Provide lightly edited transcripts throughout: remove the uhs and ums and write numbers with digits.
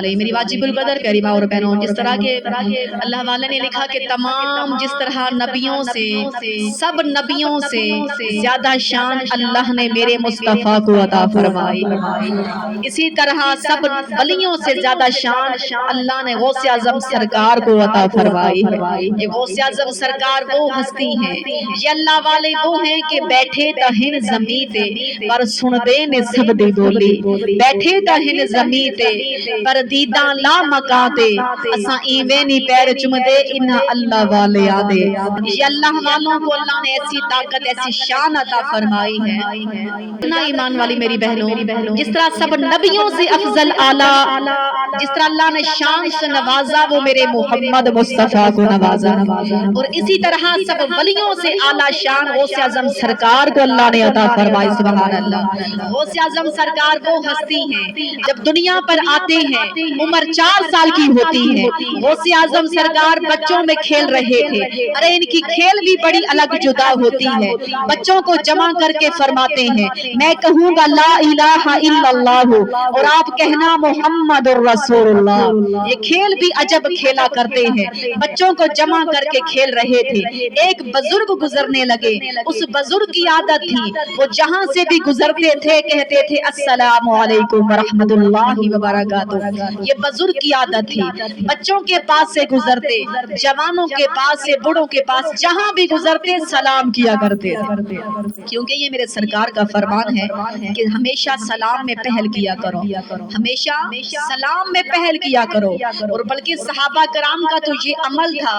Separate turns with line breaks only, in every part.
میری واجب القدر پیاری ماں اور بہنوں، جس طرح کے اللہ والے نے لکھا کہ تمام جس طرح نبیوں سے سب نبیوں سے زیادہ شان اللہ نے میرے مصطفیٰ کو عطا فرمائی، اسی طرح سب ولیوں سے زیادہ شان اللہ نے غوث اعظم سرکار کو عطا فرمائی ہے۔ یہ غوث اعظم سرکار وہ ہستی ہیں، یہ اللہ والے وہ ہیں کہ بیٹھے تہن زمین تے پر سن دے نے سب دی بولی، بیٹھے تہن زمین تے پر دیداں لا مکاتے اساں ایویں نہیں پیر چم دے انہا اللہ والے آدے۔ یہ اللہ والوں کو اللہ نے ایسی طاقت ایسی شان عطا فرمائی ہے۔ اتنا ایمان والی میری بہنوں، جس طرح سب نبیوں سے افضل اعلیٰ جس طرح اللہ نے شان سے نوازا وہ میرے محمد مصطفیٰ کو نوازا، اور اسی طرح سب ولیوں سے اعلیٰ شان غوث اعظم سرکار کو اللہ نے عطا فرمائی۔ سبحان اللہ۔ غوث اعظم سرکار وہ ہستی ہیں جب دنیا پر آتے ہیں عمر 4 سال کی ہوتی ہے، غوث اعظم سرکار بچوں میں کھیل رہے تھے، ارے ان کی کھیل بھی بڑی الگ جدا ہوتی ہے، بچوں کو جمع کر کے فرماتے ہیں میں کہوں گا لا الہ الا اللہ اور آپ کہنا محمد الرسول اللہ۔ یہ کھیل بھی عجب کھیلا کرتے ہیں، بچوں کو جمع کر کے کھیل رہے تھے، ایک بزرگ گزرنے لگے، اس بزرگ کی عادت تھی وہ جہاں سے بھی گزرتے تھے کہتے تھے السلام علیکم ورحمت اللہ وبرکاتہ۔ یہ بزرگ کی عادت تھی، بچوں کے پاس سے گزرتے، جوانوں کے پاس سے، بڑوں کے پاس، جہاں بھی گزرتے سلام کیا کرتے تھے، کیونکہ یہ میرے سرکار کا فرمان ہے کہ ہمیشہ سلام میں پہل کیا کرو، ہمیشہ سلام میں پہل کیا کرو۔ اور بلکہ صحابہ کرام کا تو یہ عمل تھا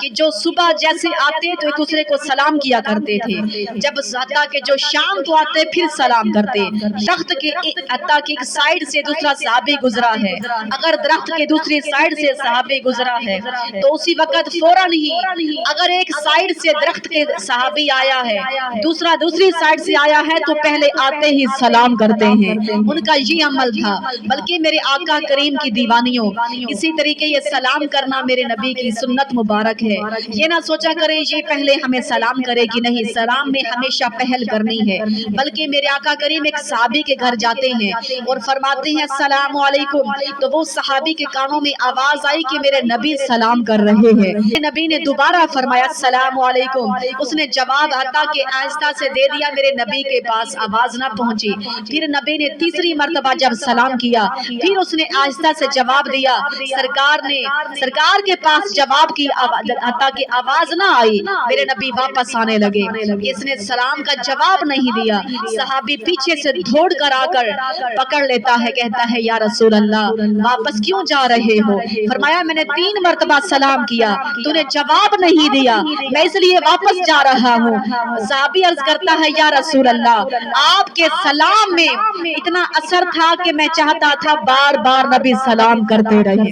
کہ جو صبح جیسے آتے تو ایک دوسرے کو سلام کیا کرتے تھے، جب زیادہ کہ جو شام کو آتے پھر سلام کرتے، درخت کے حتیٰ کہ ایک سائیڈ سے دوسرا صحابی گزرا ہے، اگر درخت کے دوسری سائیڈ سے صحابی گزرا ہے تو اسی وقت فوراً ہی اگر ایک سائیڈ سے درخت کے صحابی آیا ہے دوسری سائیڈ سے آیا ہے تو پہلے آتے ہی سلام کرتے ہیں، ان کا یہ عمل تھا۔ بلکہ میرے آقا کریم کی دیوانیوں اسی طریقے یہ سلام کرنا میرے نبی کی سنت مبارک ہے، یہ نہ سوچا کریں یہ پہلے ہمیں سلام کرے گی، نہیں، سلام میں ہمیشہ پہل کرنی ہے۔ بلکہ میرے آقا کریم ایک صحابی کے گھر جاتے ہیں اور فرماتے ہیں السلام علیکم، تو وہ صحابی کے کانوں میں آواز آئی کہ میرے نبی سلام کر رہے ہیں، نبی نے دوبارہ فرمایا السلام علیکم، اس نے جواب عطا کہ آہستہ سے دے دیا، میرے نبی کے پاس آواز نہ پہنچی، پھر نبی نے تیسری مرتبہ جب سلام کیا پھر اس نے آہستہ سے جواب دیا، سرکار کے پاس جواب کی عطا کہ آواز نہ آئی، میرے نبی واپس آنے لگے، اس نے سلام کا جواب نہیں دیا، صحابی پیچھے سے دھوڑ کر آ کر پکڑ لیتا ہے، کہتا ہے یا رسول اللہ واپس کیوں جا رہے ہو؟ فرمایا میں نے 3 مرتبہ سلام کیا تو نے جواب نہیں دیا، میں اس لیے واپس جا رہا ہوں۔ صحابی عرض کرتا ہے یا رسول اللہ آپ کے سلام میں اتنا اثر تھا کہ میں چاہتا تھا بار بار نبی سلام کرتے رہے،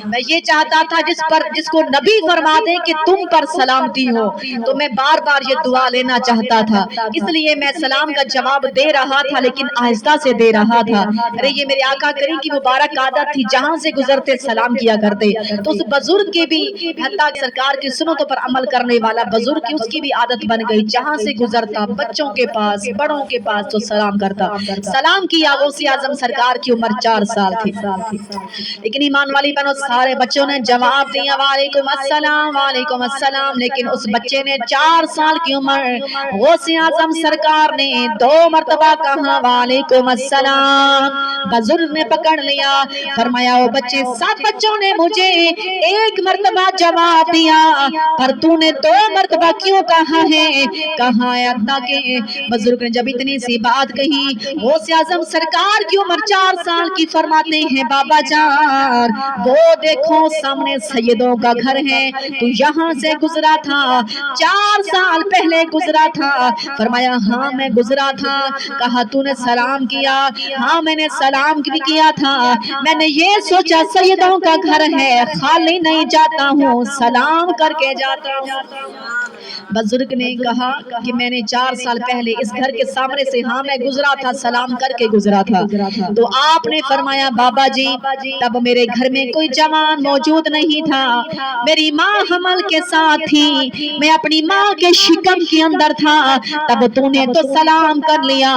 میں یہ چاہتا تھا جس کو نبی فرما دے کہ تم پر سلامتی ہو تو میں بار بار یہ دعا لینا چاہتا تھا، اس لیے میں سلام کا جواب دے رہا تھا لیکن آہستہ سے دے رہا تھا۔ ارے یہ میرے آقا کریم کی مبارک عادت تھی، جہاں سے گزرتے سلام کیا کرتے، تو اس بزرگ کی بھی حتیٰ سرکار کی سنتوں پر عمل کرنے والا بزرگ کی اس کی بھی عادت بن گئی، جہاں سے گزرتا بچوں کے پاس بڑوں کے پاس تو سلام کرتا، سلام کیا۔ غوث اعظم سرکار کی عمر 4 سال تھی، لیکن ایمان والی بہنوں سارے بچوں نے جواب دیا وعلیکم السلام وعلیکم السلام، لیکن اس بچے نے 4 سال کی عمر غوث اعظم سرکار نے 2 مرتبہ کہا وعلیکم السلام، بزرگ نے پکڑ لیا، فرمایا او بچے 7 بچوں نے مجھے 1 مرتبہ جواب دیا پر تو نے 2 مرتبہ کیوں کہا ہے؟ کہا ہے کہ بزرگ نے جب اتنی سی بات کہی، غوث اعظم سرکار کی عمر 4 سال کی، فرماتے ہیں بابا جان وہ دیکھو سامنے سیدوں کا گھر ہے، تو یہاں سے گزرا تھا 4 سال پہلے گزرا تھا؟ فرمایا ہاں میں گزرا تھا۔ کہا تو نے سلام کیا؟ ہاں میں نے سلام بھی کیا تھا، میں نے یہ سوچا سیدوں کا گھر ہے خالی نہیں جاتا ہوں، سلام کر کے جاتا ہوں۔ بزرگ نے کہا کہ میں نے 4 سال پہلے اس گھر کے سامنے سے ہاں میں گزرا تھا، سلام کر کے گزرا تھا، تو آپ نے فرمایا بابا جی تب میرے گھر میں کوئی جوان موجود نہیں تھا، میری ماں حمل کے ساتھ تھی، میں اپنی ماں کے شکم کے اندر تھا، تب تو نے تو سلام کر لیا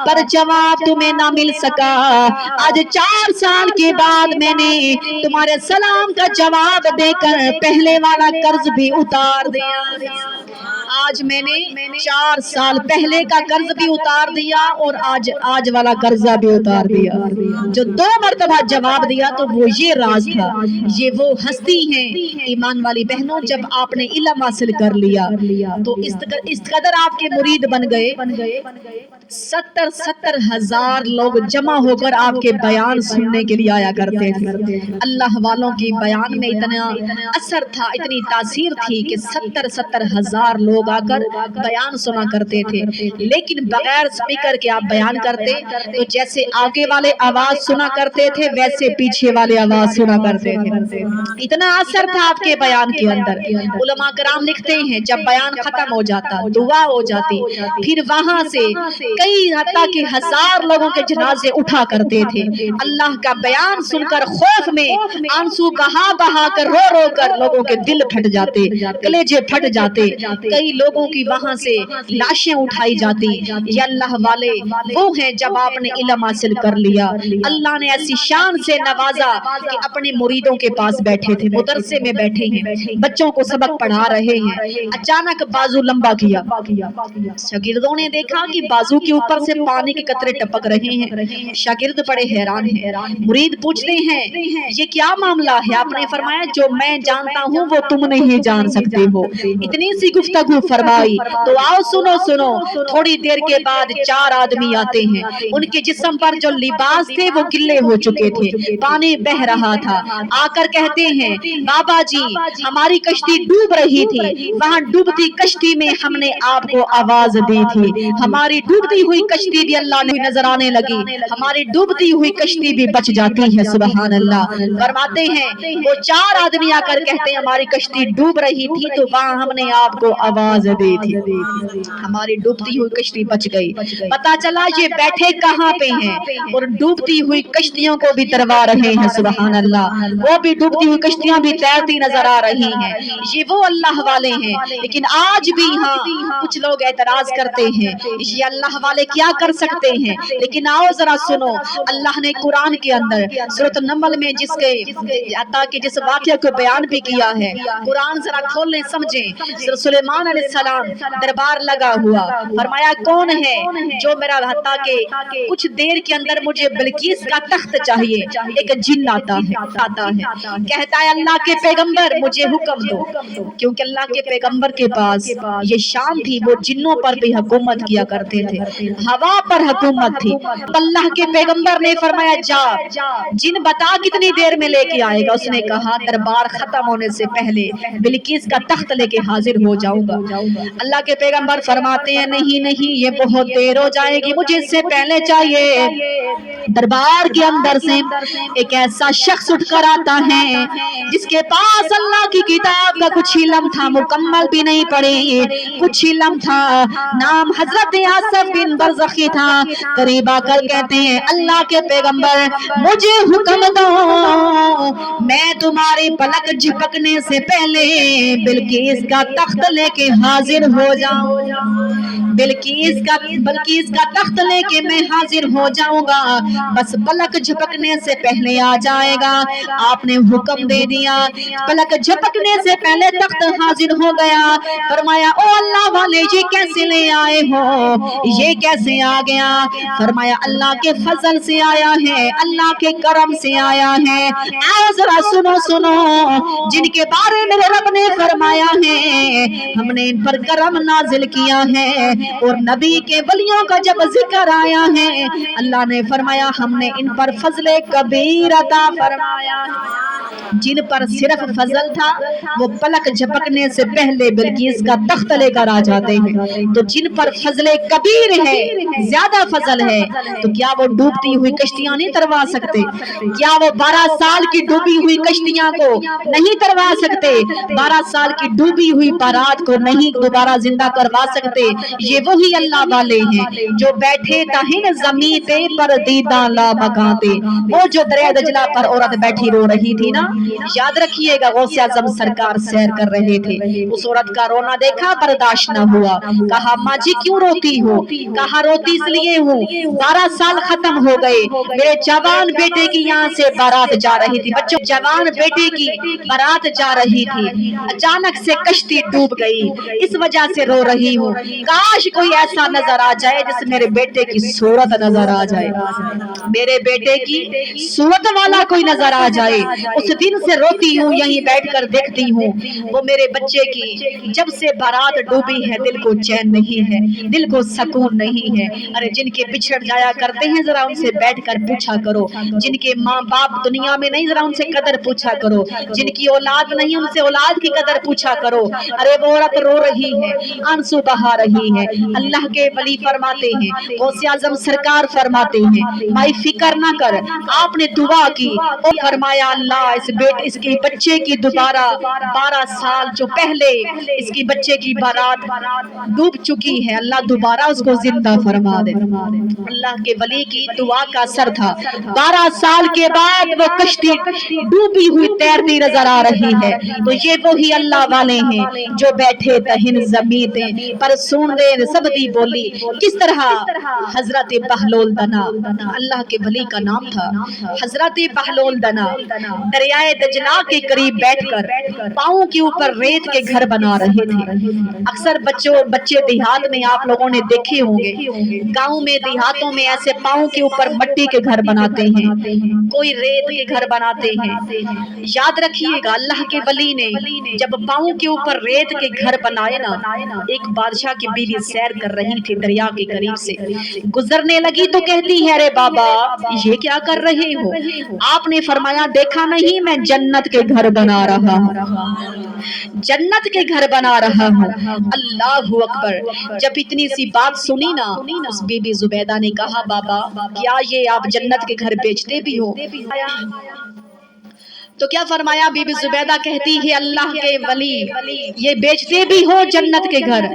پر جواب تمہیں نہ مل سکا، آج 4 سال کے بعد میں نے تمہارے سلام کا جواب دے کر پہلے والا قرض بھی اتار دیا، آج میں نے 4 سال پہلے کا قرض بھی اتار دیا اور آج والا قرضہ بھی اتار دیا، جو 2 مرتبہ جواب دیا تو وہ یہ راز تھا، یہ وہ ہستی ہیں ایمان والی بہنوں، جب آپ نے علم حاصل کر لیا تو اس قدر آپ کے مرید بن گئے، 70 ہزار لوگ جمع ہو کر آپ کے بیان سننے کے لیے آیا کرتے تھے، اللہ والوں کی بیان میں اتنا اثر تھا، اتنی تاثیر تھی کہ 70 ہزار لوگ آ کر بیان سنا کرتے تھے، لیکن بغیر سپیکر کے آپ بیان کرتے تو جیسے آگے والے آواز سنا کرتے تھے ویسے پیچھے والے آواز سنا کرتے تھے، اتنا اثر تھا آپ کے بیان کے اندر۔ علماء کرام لکھتے ہیں جب بیان ختم ہو جاتا، دعا ہو جاتی، پھر وہاں سے کئی حتیٰ کہ 1000 لوگوں کے جنازے اٹھا کرتے تھے، اللہ کا بیان سن کر خوف میں آنسو بہا بہا کر رو رو کر لوگوں کے دل پھٹ جاتے، کلیجے پھٹ جاتے، کئی لوگوں کی وہاں سے لاشیں اٹھائی جاتی، یہ اللہ والے وہ ہیں جب آپ نے علم حاصل کر لیا، اللہ نے ایسی شان سے نوازا کہ اپنے مریدوں کے پاس بیٹھے تھے، مدرسے میں بیٹھے ہیں، بچوں کو سبق پڑھا رہے ہیں، اچانک بازو لمبا کیا، شاگردوں نے دیکھا کہ بازو کے اوپر سے پانی کے قطرے ٹپک رہے ہیں، شاگرد بڑے حیران ہیں، مرید پوچھتے ہیں یہ کیا معاملہ ہے؟ آپ نے فرمایا جو میں جانتا ہوں وہ تم نہیں جان سکتے ہو، اتنی سی گفتگو فرمائی، تو آؤ سنو، تھوڑی دیر کے بعد 4 آدمی آتے ہیں، ان کے جسم پر جو لباس تھے وہ گلے ہو چکے تھے، پانی بہ رہا تھا، آ کر کہتے ہیں بابا جی ہماری کشتی ڈوب رہی تھی، وہاں ڈوبتی کشتی میں ہم نے آپ کو آواز دی تھی، ہماری ڈوبتی ہوئی کشتی بھی اللہ نے نظر آنے لگی، ہماری ڈوبتی ہوئی کشتی بھی بچ جاتی ہے، سبحان اللہ۔ فرماتے ہیں وہ 4 آدمی آ کر کہتے ہیں ہماری کشتی ڈوب رہی تھی تو وہاں ہم نے آپ کو آواز دی تھی، ہماری ڈوبتی ہوئی کشتی بچ گئی، پتا چلا یہ بیٹھے کہاں پہ ہیں اور ڈوبتی ہوئی کشتیوں کو بھی تروا رہے ہیں، سبحان اللہ، وہ بھی ڈوبتی ہوئی کشتیاں بھی تیرتی نظر آ رہی ہیں، یہ وہ اللہ والے ہیں، لیکن آج بھی ہاں کچھ لوگ اعتراض کرتے ہیں یہ اللہ والے کیا کر سکتے ہیں، لیکن آؤ ذرا سنو، اللہ نے قرآن کے اندر سورۃ النمل میں جس واقعہ کو بیان بھی کیا ہے، قرآن ذرا کھول لیں سمجھیں، سلیمان علیہ السلام دربار لگا ہوا، فرمایا کون ہے جو میرا حتیٰ کہ کچھ دیر کے اندر مجھے بلقیس کا تخت چاہیے، ایک جن آتا ہے کہتا ہے اللہ کے پیغمبر مجھے حکم دو، کیونکہ اللہ کے پیغمبر کے پاس یہ شان تھی، وہ جنوں پر بھی حکومت کیا کرتے تھے، ہوا پر حکومت تھی، اللہ کے پیغمبر نے فرمایا جا جن بتا کتنی دیر میں لے کے آئے گا، اس نے کہا دربار ختم ہونے سے پہلے بلقیس کا تخت لے کے حاضر ہو جاؤں گا، اللہ کے پیغمبر فرماتے ہیں نہیں یہ بہت دیر ہو جائے گی، مجھے اس سے پہلے چاہیے، دربار کے اندر سے ایک ایسا شخص اٹھ کر آتا ہے جس کے پاس اللہ کی کتاب کا کچھ علم تھا، مکمل بھی نہیں پڑھی، کچھ علم تھا، نام حضرت آصف بن برزخی تھا، قریب آ کر کہتے ہیں اللہ کے پیغمبر مجھے حکم دو میں تمہاری پلک جھپکنے سے پہلے بلقیس کا تخت لے کے حاضر ہو جاؤں، بلقیس کا تخت لے کے میں حاضر ہو جاؤں گا، بس پلک جھپکنے سے پہلے آ جائے گا، آپ نے حکم دے دیا، پلک جھپکنے سے پہلے تخت حاضر ہو گیا، فرمایا او اللہ والے یہ کیسے لے آئے ہو، یہ کیسے آ گیا، فرمایا اللہ کے فضل سے آیا ہے، اللہ کے کرم سے آیا ہے، آؤ ذرا سنو جن کے بارے میں رب نے فرمایا ہے ہم نے ان پر کرم نازل کیا ہے، اور نبی کے ولیوں کا جب ذکر آیا ہے اللہ نے فرمایا ہم نے ان پر فضل کبیر عطا فرمایا، جن پر صرف فضل تھا وہ پلک جھپکنے سے پہلے بلقیس کا تخت لے کر آ جاتے ہیں، تو جن پر فضل کبیر ہے، زیادہ فضل ہے، تو کیا وہ ڈوبتی ہوئی کشتیاں نہیں تروا سکتے؟ کیا وہ 12 سال کی ڈوبی ہوئی کشتیاں کو نہیں تروا سکتے؟ 12 سال کی ڈوبی ہوئی بارات کو نہیں نہیں دوبارہ زندہ کروا سکتے، یہ وہی اللہ والے ہیں جو بیٹھے تہن زمین پہ پر دیداں لا مکانتے۔ وہ جو دریا دجلہ پر عورت بیٹھی رو رہی تھی نا، یاد رکھیے گا غوث اعظم سرکار سیر کر رہے تھے، اس عورت کا رونا دیکھا برداشت نہ ہوا، کہا ماں جی کیوں روتی ہو؟ کہا روتی اس لیے ہوں 12 سال ختم ہو گئے، میرے جوان بیٹے کی یہاں سے بارات جا رہی تھی، بچوں جوان بیٹے کی بارات جا رہی تھی، اچانک سے کشتی ڈوب گئی، اس وجہ سے رو رہی ہوں، کاش کوئی ایسا نظر آ جائے جس میرے بیٹے کی صورت نظر آ جائے، میرے بیٹے کی صورت والا کوئی نظر آ جائے، اس دن سے روتی ہوں، یہیں بیٹھ کر دیکھتی ہوں، وہ میرے بچے کی جب سے بارات ڈوبی ہے دل کو چین نہیں ہے، دل کو سکون نہیں ہے۔ ارے جن کے بچھڑ جایا کرتے ہیں ذرا ان سے بیٹھ کر پوچھا کرو، جن کے ماں باپ دنیا میں نہیں ذرا ان سے قدر پوچھا کرو، جن کی اولاد نہیں ان سے اولاد کی قدر پوچھا کرو۔ ارے وہ عورت رو رہی ہے، آنسو بہا رہی ہے، اللہ کے ولی فرماتے ہیں، غوث اعظم سرکار فرماتے ہیں بھائی فکر نہ کر، آپ نے دعا کی اور فرمایا اللہ اس کے بچے کی دوبارہ 12 سال جو پہلے اس کی بچے کی بارات ڈوب چکی ہے، اللہ دوبارہ اس کو زندہ فرما دے۔ اللہ کے ولی کی دعا کا اثر تھا، 12 سال کے بعد وہ کشتی ڈوبی ہوئی تیرتی نظر آ رہی ہے، تو یہ وہی اللہ والے ہیں جو بیٹھے تہن زمین پر سن دے سب دی بولی۔ کس طرح حضرت بہلول دنا، اللہ کے ولی کا نام تھا حضرت بہلول دنا، دریائے دجلہ کے قریب بیٹھ کر پاؤں کے اوپر ریت کے گھر بنا رہے تھے۔ اکثر بچے دیہات میں آپ لوگوں نے دیکھے ہوں گے، گاؤں میں دیہاتوں میں ایسے پاؤں کے اوپر مٹی کے گھر بناتے ہیں، کوئی ریت کے گھر بناتے ہیں۔ یاد رکھیے گا اللہ کے ولی نے جب پاؤں کے اوپر ریت کے گھر بنائے نا، ایک بادشاہ کی بیوی سیر کر رہی تھی دریا کے قریب سے، گزرنے لگی تو کہتی ہے ارے بابا یہ کیا کر رہے ہو؟ آپ نے فرمایا دیکھا نہیں میں جنت کے گھر بنا رہا ہوں، جنت کے گھر بنا رہا ہوں۔ اللہ اکبر، جب اتنی سی بات سنی نا، اس بی بی زبیدہ نے کہا بابا کیا یہ آپ جنت کے گھر بیچتے بھی ہو؟ تو کیا فرمایا بی بی زبیدہ کہتی ہے اللہ کے ولی یہ بیچتے بھی ہو جنت کے گھر؟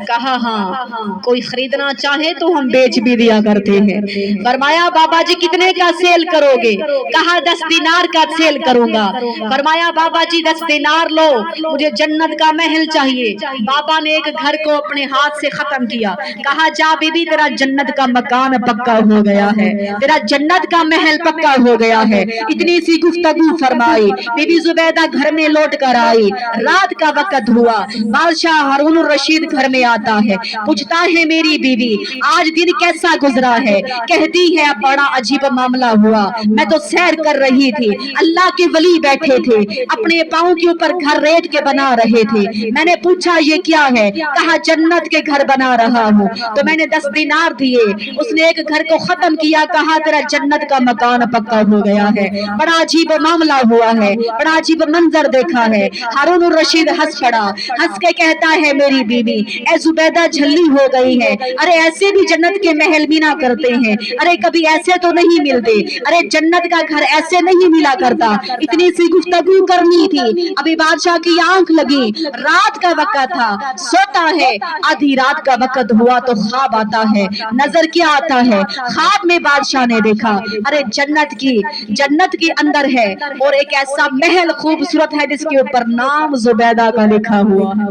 کہا ہاں، کوئی خریدنا چاہے تو ہم بیچ بھی دیا کرتے ہیں۔ فرمایا بابا جی کتنے کا سیل کرو گے؟ کہا 10 دینار کا سیل کروں گا۔ فرمایا بابا جی 10 دینار لو، مجھے جنت کا محل چاہیے۔ بابا نے ایک گھر کو اپنے ہاتھ سے ختم کیا، کہا جا بی بی تیرا جنت کا مکان پکا ہو گیا ہے، تیرا جنت کا محل پکا ہو گیا ہے۔ اتنی سی گفتگو فرمائی، بی بی زبیدہ گھر میں لوٹ کر آئی، رات کا وقت ہوا، بادشاہ ہارون الرشید گھر میں آتا ہے، پوچھتا ہے میری بیوی آج دن کیسا گزرا ہے؟ کہتی ہے بڑا عجیب معاملہ ہوا، میں تو سیر کر رہی تھی، اللہ کے ولی بیٹھے تھے، اپنے پاؤں کے اوپر گھر ریت کے بنا رہے تھے، میں نے پوچھا یہ کیا ہے؟ کہا جنت کے گھر بنا رہا ہوں، تو میں نے 10 دینار دیے، اس نے ایک گھر کو ختم کیا، کہا تیرا جنت کا مکان پکا ہو گیا ہے۔ بڑا عجیب معاملہ ہوا ہے، بڑا عجیب منظر دیکھا ہے۔ ہارون الرشید ہنس پڑا، ہنس کے کہتا ہے میری بیوی اے زبیدہ جھلی ہو گئی ہے، ارے ایسے بھی جنت کے محل مینا کرتے ہیں، ارے کبھی ایسے تو نہیں ملتے، ارے جنت کا گھر ایسے نہیں ملا کرتا۔ اتنی سی گفتگو کرنی تھی، ابھی بادشاہ کی آنکھ لگی، رات کا وقت تھا، سوتا ہے، آدھی رات کا وقت ہوا تو خواب آتا ہے، نظر کیا آتا ہے؟ خواب میں بادشاہ نے دیکھا ارے جنت کی اندر ہے اور ایک ایسا محل خوبصورت ہے جس کے اوپر نام زبیدہ کا لکھا ہوا ہے،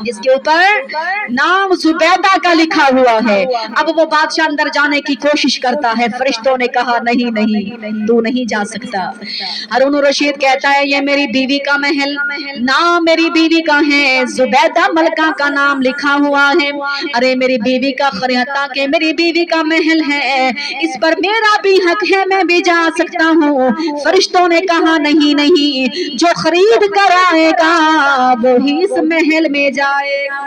جس کے اوپر نام زبیدہ کا لکھا ہوا ہے۔ اب وہ بادشاہ اندر جانے کی کوشش کرتا ہے، فرشتوں نے کہا نہیں تو نہیں جا سکتا۔ ہارون الرشید کہتا ہے یہ میری بیوی کا محل، نام میری بیوی کا ہے، زبیدہ ملکہ کا نام لکھا ہوا ہے، ارے میری بیوی کا خریتا کہ میری بیوی کا محل ہے، اس پر میرا بھی حق ہے، میں بھی جا سکتا ہوں۔ فرشتوں نے کہا نہیں، جو خرید کر آئے گا وہی اس محل میں جائے گا۔